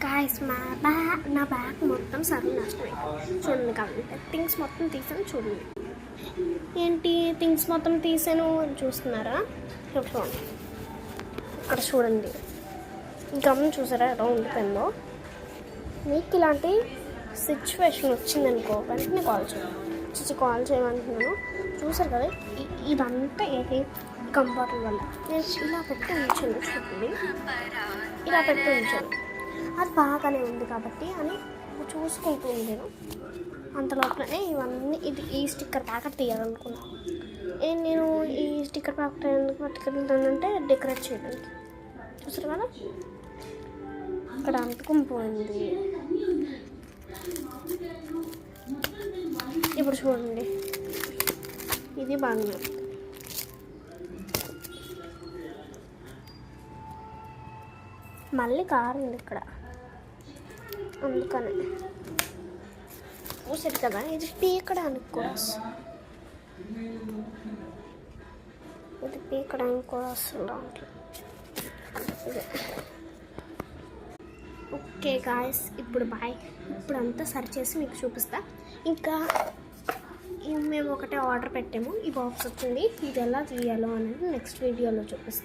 Guys నా bag మొత్తం సర్వనాశనం అయిపోయింది. చూడండి కావాలంటే థింగ్స్ మొత్తం తీసాను. చూడండి ఏంటి థింగ్స్ మొత్తం తీసాను అని చూస్తున్నారా? చూడండి ఇక్కడ చూడండి గమ్ చూసారా ఎలా ఉండిపోయిందో. మీకు ఇలాంటి సిచ్యువేషన్ వచ్చిందనుకో వెంటనే కాల్ చేయమంటున్నాను. చూసారు కదా ఇదంతా ఏది గమ్ బాటిల్ వల్ల. నేను ఇలా పెట్టి ఉంచాను చూడండి, ఇలా పెట్టి ఉంచాను. అది బాగానే ఉంది కాబట్టి అని చూసుకుంటూ ఉండేను. అంతలోపలనే ఇవన్నీ ఈ స్టిక్కర్ ప్యాకెట్ తీయాలనుకున్నాను. నేను ఈ స్టిక్కర్ ప్యాకెట్ ఎందుకు పట్టుకెళ్తానంటే డెకరేట్ చేయడానికి. చూసారు కదా అక్కడ అంటుకుని పోయింది. ఇప్పుడు చూడండి ఇది బాగా మళ్ళీ కారింది ఇక్కడ, అందుకనే చూసారు కదా. ఇది పీకడానికి కూడా వస్తుంది దాంట్లో. ఓకే గాయస్ ఇప్పుడు బాయ్. ఇప్పుడు అంతా సరి చేసి మీకు చూపిస్తా. ఇంకా మేము ఒకటే ఆర్డర్ పెట్టాము, ఈ బాక్స్ వచ్చింది. ఇది ఎలా తీయాలో అనేది నెక్స్ట్ వీడియోలో చూపిస్తాం.